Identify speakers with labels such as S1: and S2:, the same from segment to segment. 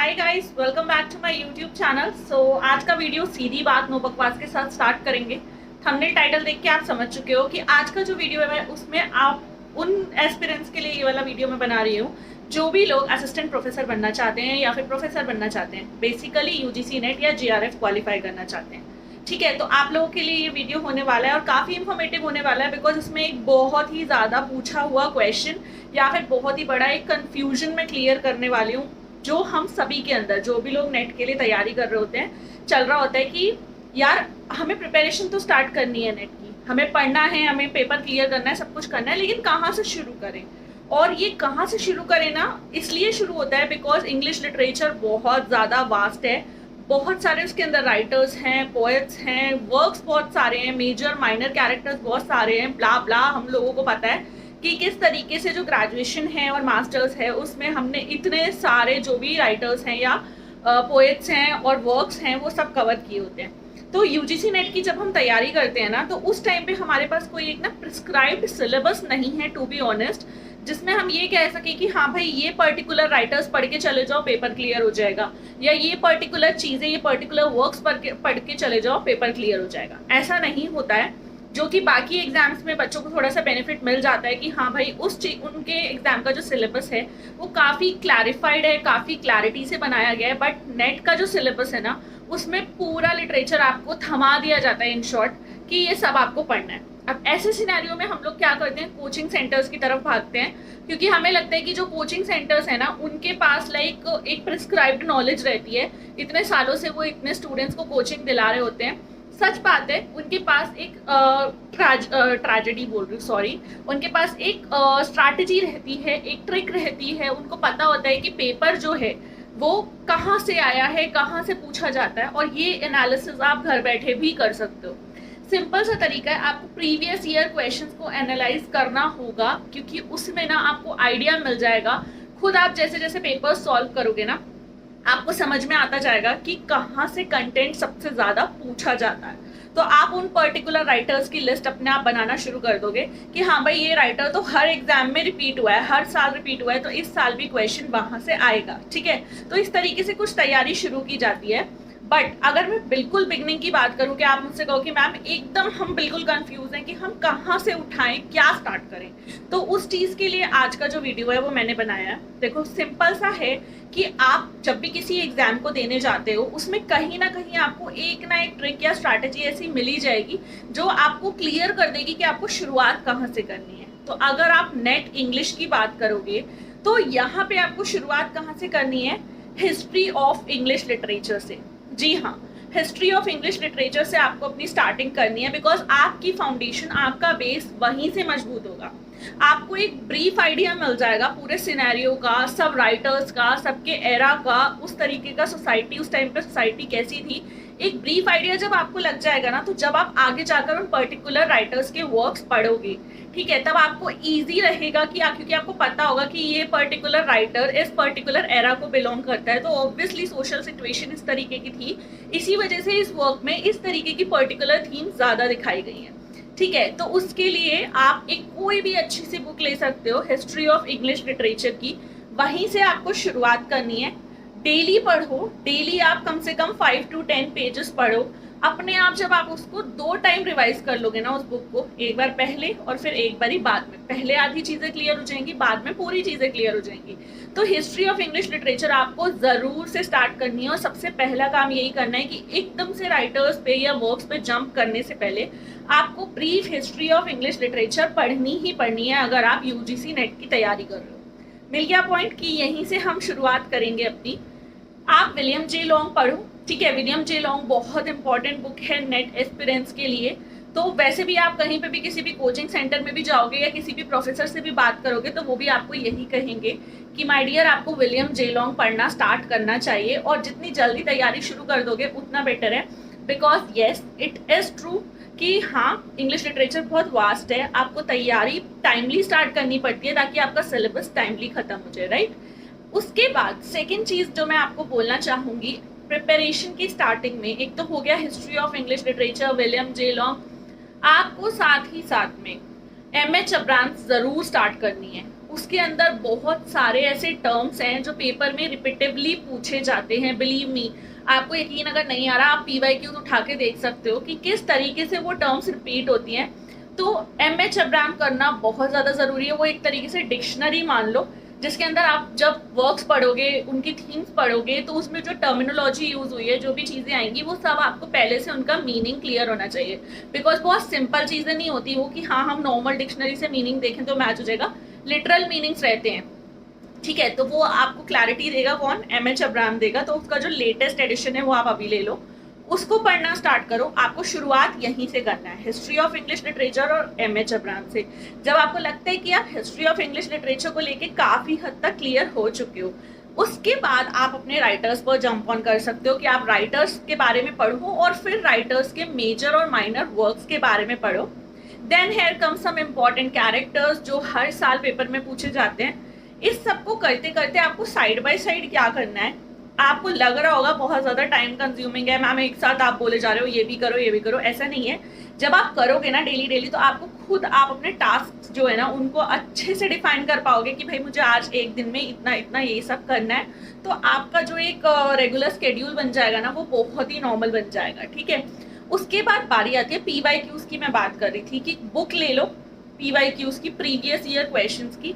S1: Hi guys, welcome back to my YouTube channel. आज का video सीधी बात नो बकवास के साथ स्टार्ट करेंगे। थंबनेल टाइटल देख के आप समझ चुके हो कि आज का जो वीडियो है उसमें आप उन एस्पिरेंट्स के लिए ये वाला वीडियो मैं बना रही हूँ जो भी लोग असिस्टेंट प्रोफेसर बनना चाहते हैं या फिर प्रोफेसर बनना चाहते हैं, बेसिकली यूजीसी नेट या जीआरएफ क्वालिफाई करना चाहते हैं। ठीक है, तो आप लोगों के लिए ये वीडियो होने वाला है और काफ़ी इन्फॉर्मेटिव होने वाला है, बिकॉज इसमें एक बहुत ही ज़्यादा पूछा हुआ क्वेश्चन या फिर बहुत ही बड़ा एक कन्फ्यूजन मैं क्लियर करने वाली हूँ जो हम सभी के अंदर, जो भी लोग नेट के लिए तैयारी कर रहे होते हैं, चल रहा होता है कि यार हमें प्रिपरेशन तो स्टार्ट करनी है नेट की, हमें पढ़ना है, हमें पेपर क्लियर करना है, सब कुछ करना है, लेकिन कहाँ से शुरू करें। और ये कहाँ से शुरू करें ना, इसलिए शुरू होता है बिकॉज इंग्लिश लिटरेचर बहुत ज़्यादा वास्ट है। बहुत सारे उसके अंदर राइटर्स हैं, पोएट्स हैं, वर्क्स बहुत सारे हैं, मेजर माइनर कैरेक्टर्स बहुत सारे हैं, ब्ला ब्ला। हम लोगों को पता है कि किस तरीके से जो ग्रेजुएशन है और मास्टर्स है उसमें हमने इतने सारे जो भी राइटर्स हैं या पोएट्स हैं और वर्क्स हैं वो सब कवर किए होते हैं। तो यूजीसी नेट की जब हम तैयारी करते हैं ना, तो उस टाइम पे हमारे पास कोई एक ना प्रिस्क्राइब्ड सिलेबस नहीं है, टू बी ऑनेस्ट, जिसमें हम ये कह सके कि हाँ भाई ये पर्टिकुलर राइटर्स पढ़ के चले जाओ पेपर क्लियर हो जाएगा, या ये पर्टिकुलर चीज़ें, ये पर्टिकुलर वर्क्स पढ़ के चले जाओ पेपर क्लियर हो जाएगा। ऐसा नहीं होता है, जो कि बाकी एग्जाम्स में बच्चों को थोड़ा सा बेनिफिट मिल जाता है कि हाँ भाई उनके एग्जाम का जो सिलेबस है वो काफ़ी क्लैरिफाइड है, काफ़ी क्लैरिटी से बनाया गया है। बट नेट का जो सिलेबस है ना, उसमें पूरा लिटरेचर आपको थमा दिया जाता है इन शॉर्ट कि ये सब आपको पढ़ना है। अब ऐसे सिनेरियो में हम लोग क्या करते हैं, कोचिंग सेंटर्स की तरफ भागते हैं, क्योंकि हमें लगता है कि जो कोचिंग सेंटर्स है ना उनके पास लाइक एक प्रिस्क्राइब्ड नॉलेज रहती है, इतने सालों से वो इतने स्टूडेंट्स को कोचिंग दिला रहे होते हैं। सच बात है, उनके पास एक ट्रेजेडी बोल रही हूँ, सॉरी, उनके पास एक स्ट्रैटेजी रहती है, एक ट्रिक रहती है। उनको पता होता है कि पेपर जो है वो कहाँ से आया है, कहाँ से पूछा जाता है, और ये एनालिसिस आप घर बैठे भी कर सकते हो। सिंपल सा तरीका है, आपको प्रीवियस ईयर क्वेश्चंस को एनालाइज करना होगा, क्योंकि उसमें ना आपको आइडिया मिल जाएगा। खुद आप जैसे जैसे पेपर सॉल्व करोगे ना, आपको समझ में आता जाएगा कि कहाँ से कंटेंट सबसे ज़्यादा पूछा जाता है। तो आप उन पर्टिकुलर राइटर्स की लिस्ट अपने आप बनाना शुरू कर दोगे कि हाँ भाई ये राइटर तो हर एग्जाम में रिपीट हुआ है, हर साल रिपीट हुआ है, तो इस साल भी क्वेश्चन वहाँ से आएगा। ठीक है, तो इस तरीके से कुछ तैयारी शुरू की जाती है। बट अगर मैं बिल्कुल बिगनिंग की बात करूं कि आप मुझसे कहो कि मैम एकदम हम बिल्कुल कंफ्यूज हैं कि हम कहाँ से उठाएं, क्या स्टार्ट करें, तो उस चीज़ के लिए आज का जो वीडियो है वो मैंने बनाया है। देखो सिंपल सा है कि आप जब भी किसी एग्जाम को देने जाते हो उसमें कहीं ना कहीं आपको एक ना एक ट्रिक या स्ट्रैटेजी ऐसी मिली जाएगी जो आपको क्लियर कर देगी कि आपको शुरुआत कहाँ से करनी है। तो अगर आप नेट इंग्लिश की बात करोगे तो यहाँ पे आपको शुरुआत कहाँ से करनी है, हिस्ट्री ऑफ इंग्लिश लिटरेचर से। जी हाँ, हिस्ट्री ऑफ इंग्लिश लिटरेचर से आपको अपनी स्टार्टिंग करनी है, बिकॉज आपकी फाउंडेशन, आपका बेस वहीं से मजबूत होगा। आपको एक ब्रीफ आइडिया मिल जाएगा पूरे सिनेरियो का, सब राइटर्स का, सबके एरा का, उस तरीके का सोसाइटी, उस टाइम पे सोसाइटी कैसी थी, एक ब्रीफ आइडिया जब आपको लग जाएगा ना, तो जब आप आगे जाकर उन पर्टिकुलर राइटर्स के वर्क्स पढ़ोगे, ठीक है, तब आपको इजी रहेगा कि क्योंकि आपको पता होगा कि ये पर्टिकुलर राइटर इस पर्टिकुलर एरा को बिलोंग करता है, तो ऑब्वियसली सोशल सिचुएशन इस तरीके की थी, इसी वजह से इस वर्क में इस तरीके की पर्टिकुलर थीम ज़्यादा दिखाई गई है। ठीक है, तो उसके लिए आप एक कोई भी अच्छी सी बुक ले सकते हो, हिस्ट्री ऑफ इंग्लिश लिटरेचर की, वहीं से आपको शुरुआत करनी है। डेली पढ़ो, डेली आप कम से कम 5 to 10 पेजेस पढ़ो। अपने आप जब आप उसको 2 टाइम रिवाइज कर लोगे ना उस बुक को, एक बार पहले और फिर एक बार ही बाद में, पहले आधी चीज़ें क्लियर हो जाएंगी, बाद में पूरी चीज़ें क्लियर हो जाएंगी। तो हिस्ट्री ऑफ इंग्लिश लिटरेचर आपको ज़रूर से स्टार्ट करनी है, और सबसे पहला काम यही करना है कि एकदम से राइटर्स पे या वर्क्स पे जंप करने से पहले आपको brief history of English literature पढ़नी ही पढ़नी है, अगर आप यूजीसी नेट की तैयारी कर रहे हो। मिल गया पॉइंट कि यहीं से हम शुरुआत करेंगे अपनी। आप विलियम जे लॉन्ग पढ़ो, ठीक है, विलियम जे लॉन्ग बहुत इंपॉर्टेंट बुक है नेट एस्पिरेंट्स के लिए। तो वैसे भी आप कहीं पे भी किसी भी कोचिंग सेंटर में भी जाओगे या किसी भी प्रोफेसर से भी बात करोगे तो वो भी आपको यही कहेंगे कि माय डियर आपको विलियम जे लॉन्ग पढ़ना स्टार्ट करना चाहिए, और जितनी जल्दी तैयारी शुरू कर दोगे उतना बेटर है, because yes it is true कि हाँ इंग्लिश लिटरेचर बहुत वास्ट है, आपको तैयारी टाइमली स्टार्ट करनी पड़ती है ताकि आपका सिलेबस टाइमली खत्म हो जाए, राइट। उसके बाद सेकेंड चीज़ जो मैं आपको बोलना चाहूँगी प्रिपरेशन की स्टार्टिंग में, एक तो हो गया history of English literature, William J long, आपको साथ ही साथ में एम एच अब्राम्स ज़रूर स्टार्ट करनी है। उसके अंदर बहुत सारे ऐसे टर्म्स हैं जो पेपर में रिपीटेडली पूछे जाते हैं। बिलीव मी, आपको यकीन अगर नहीं आ रहा, आप PYQ उठा के देख सकते हो कि किस तरीके से वो टर्म्स रिपीट होती हैं। तो MH अब्राहम करना बहुत ज़्यादा ज़रूरी है। वो एक तरीके से डिक्शनरी मान लो, जिसके अंदर आप जब वर्क्स पढ़ोगे, उनकी थीम्स पढ़ोगे, तो उसमें जो टर्मिनोलॉजी यूज हुई है, जो भी चीज़ें आएंगी, वो सब आपको पहले से उनका मीनिंग क्लियर होना चाहिए। बिकॉज बहुत सिंपल चीज़ें नहीं होती वो कि हाँ हम नॉर्मल डिक्शनरी से मीनिंग देखें तो मैच हो जाएगा। लिटरल मीनिंग्स रहते हैं, ठीक है। तो वो आपको क्लैरिटी देगा कौन? MH अब्राहम देगा। तो उसका जो लेटेस्ट एडिशन है वो आप अभी ले लो, उसको पढ़ना स्टार्ट करो। आपको शुरुआत यहीं से करना है, हिस्ट्री ऑफ इंग्लिश लिटरेचर और MH अब्राहम से। जब आपको लगता है कि आप हिस्ट्री ऑफ इंग्लिश लिटरेचर को लेके काफ़ी हद तक क्लियर हो चुके हो, उसके बाद आप अपने राइटर्स पर जंप ऑन कर सकते हो कि आप राइटर्स के बारे में पढ़ो और फिर राइटर्स के मेजर और माइनर वर्क्स के बारे में पढ़ो। Then here come some important characters जो हर साल पेपर में पूछे जाते हैं। इस सबको करते करते आपको साइड बाय साइड क्या करना है। आपको लग रहा होगा बहुत ज़्यादा टाइम कंज्यूमिंग है मैम, एक साथ आप बोले जा रहे हो ये भी करो ये भी करो, ऐसा नहीं है। जब आप करोगे ना डेली डेली, तो आपको खुद आप अपने टास्क जो है ना उनको अच्छे से डिफाइन कर पाओगे कि भाई मुझे आज एक दिन में इतना इतना ये सब करना है। तो आपका जो एक रेगुलर स्केड्यूल बन जाएगा ना, वो बहुत ही नॉर्मल बन जाएगा, ठीक है। उसके बाद बारी आती है PYQs की। मैं बात कर रही थी कि बुक ले लो PYQs की, प्रीवियस ईयर क्वेश्चंस की।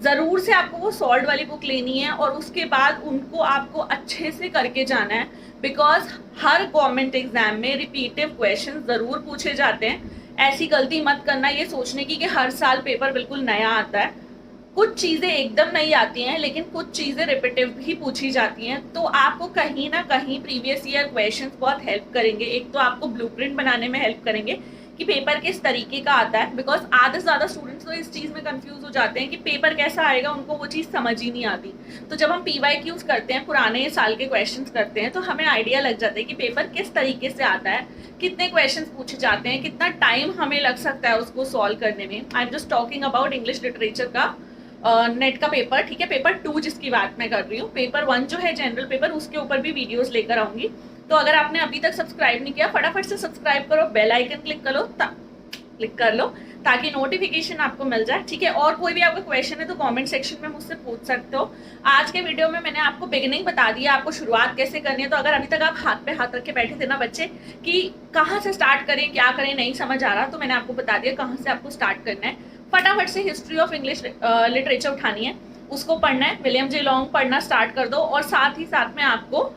S1: ज़रूर से आपको वो सॉल्व वाली बुक लेनी है और उसके बाद उनको आपको अच्छे से करके जाना है। बिकॉज हर गवर्नमेंट एग्जाम में रिपीटिव क्वेश्चन ज़रूर पूछे जाते हैं। ऐसी गलती मत करना ये सोचने की कि हर साल पेपर बिल्कुल नया आता है। कुछ चीज़ें एकदम नहीं आती हैं, लेकिन कुछ चीज़ें रिपीटिव भी पूछी जाती हैं। तो आपको कहीं ना कहीं प्रीवियस ईयर क्वेश्चंस बहुत हेल्प करेंगे। एक तो आपको ब्लूप्रिंट बनाने में हेल्प करेंगे कि पेपर किस तरीके का आता है। बिकॉज आधे से ज़्यादा स्टूडेंट्स तो इस चीज़ में कंफ्यूज हो जाते हैं कि पेपर कैसा आएगा, उनको वो चीज़ समझ ही नहीं आती। तो जब हम PYQs करते हैं, पुराने साल के क्वेश्चंस करते हैं, तो हमें आइडिया लग जाता है कि पेपर किस तरीके से आता है, कितने क्वेश्चंस पूछे जाते हैं, कितना टाइम हमें लग सकता है उसको सॉल्व करने में। I am just talking about English literature का नेट का पेपर, ठीक है। पेपर 2 जिसकी बात मैं कर रही हूँ, पेपर 1 जो है जनरल पेपर, उसके ऊपर भी वीडियोस लेकर आऊंगी। तो अगर आपने अभी तक सब्सक्राइब नहीं किया, फटाफट से सब्सक्राइब करो, बेल आइकन क्लिक कर लो ताकि नोटिफिकेशन आपको मिल जाए, ठीक है। और कोई भी आपका क्वेश्चन है तो कमेंट सेक्शन में मुझसे पूछ सकते हो। आज के वीडियो में मैंने आपको बिगिनिंग बता दिया, आपको शुरुआत कैसे करनी है। तो अगर अभी तक आप हाथ पे हाथ रख के बैठे थे ना बच्चे कि कहाँ से स्टार्ट करें, क्या करें, नहीं समझ आ रहा, तो मैंने आपको बता दिया कहाँ से आपको स्टार्ट करना है। फटाफट से हिस्ट्री ऑफ इंग्लिश लिटरेचर उठानी है, उसको पढ़ना है। विलियम जे लॉन्ग पढ़ना स्टार्ट कर दो और साथ ही साथ में आपको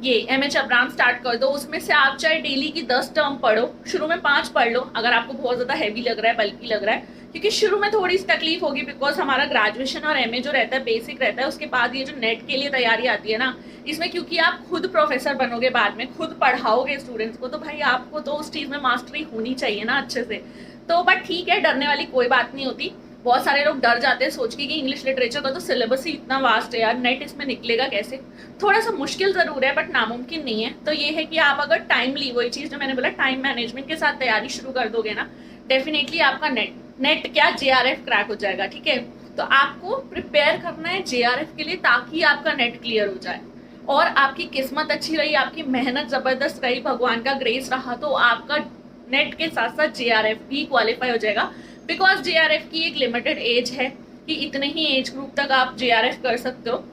S1: ये MH अब्राहम स्टार्ट कर दो। उसमें से आप चाहे डेली की 10 टर्म पढ़ो, शुरू में 5 पढ़ लो अगर आपको बहुत ज़्यादा हैवी लग रहा है, बल्कि लग रहा है, क्योंकि शुरू में थोड़ी सी तकलीफ होगी। बिकॉज हमारा ग्रेजुएशन और MA जो रहता है बेसिक रहता है, उसके बाद ये जो नेट के लिए तैयारी आती है ना, इसमें क्योंकि आप खुद प्रोफेसर बनोगे, बाद में खुद पढ़ाओगे स्टूडेंट्स को, तो भाई आपको तो उस चीज़ में मास्टरी होनी चाहिए ना अच्छे से। तो बट ठीक है, डरने वाली कोई बात नहीं होती। बहुत सारे लोग डर जाते हैं सोच के कि इंग्लिश लिटरेचर का तो सिलेबस ही इतना वास्ट है यार, नेट इसमें निकलेगा कैसे। थोड़ा सा मुश्किल ज़रूर है बट नामुमकिन नहीं है। तो ये है कि आप अगर टाइमली, वही चीज़ जो मैंने बोला, टाइम मैनेजमेंट के साथ तैयारी शुरू कर दोगे ना, डेफिनेटली आपका नेट क्या JRF क्रैक हो जाएगा, ठीक है। तो आपको प्रिपेयर करना है JRF के लिए ताकि आपका नेट क्लियर हो जाए। और आपकी किस्मत अच्छी रही, आपकी मेहनत ज़बरदस्त रही, भगवान का ग्रेस रहा, तो आपका नेट के साथ साथ JRF भी क्वालिफाई हो जाएगा। बिकॉज JRF की एक लिमिटेड एज है कि इतने ही एज ग्रुप तक आप JRF कर सकते हो।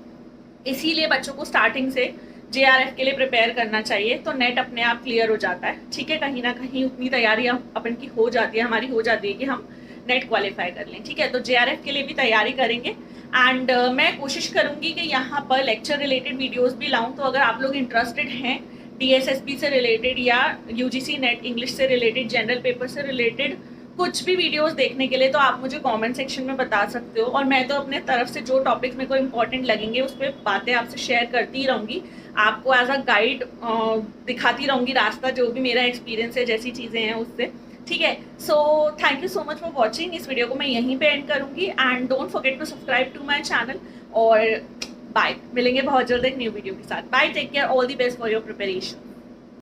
S1: इसीलिए बच्चों को स्टार्टिंग से JRF के लिए प्रिपेयर करना चाहिए, तो नेट अपने आप क्लियर हो जाता है, ठीक है। कहीं ना कहीं उतनी तैयारी अपन की हो जाती है, हमारी हो जाती है कि हम नेट क्वालिफाई कर लें, ठीक है। तो JRF के लिए भी तैयारी करेंगे। एंड मैं कोशिश करूँगी कि यहाँ पर लेक्चर रिलेटेड वीडियोज़ भी लाऊँ। तो अगर आप लोग इंटरेस्टेड हैं DSSP से रिलेटेड या UGC नेट इंग्लिश से रिलेटेड, जनरल पेपर से रिलेटेड कुछ भी वीडियोस देखने के लिए, तो आप मुझे कमेंट सेक्शन में बता सकते हो। और मैं तो अपने तरफ से जो टॉपिक्स मेरे को इम्पोर्टेंट लगेंगे उस पर बातें आपसे शेयर करती ही रहूँगी, आपको एज अ गाइड दिखाती रहूँगी रास्ता, जो भी मेरा एक्सपीरियंस है, जैसी चीज़ें हैं उससे, ठीक है। So thank you so much for watching. इस वीडियो को मैं यहीं पे एंड करूँगी। And don't forget to subscribe to my channel. और बाय, मिलेंगे बहुत जल्द एक न्यू वीडियो के साथ। Bye, take care, all the best for your preparation.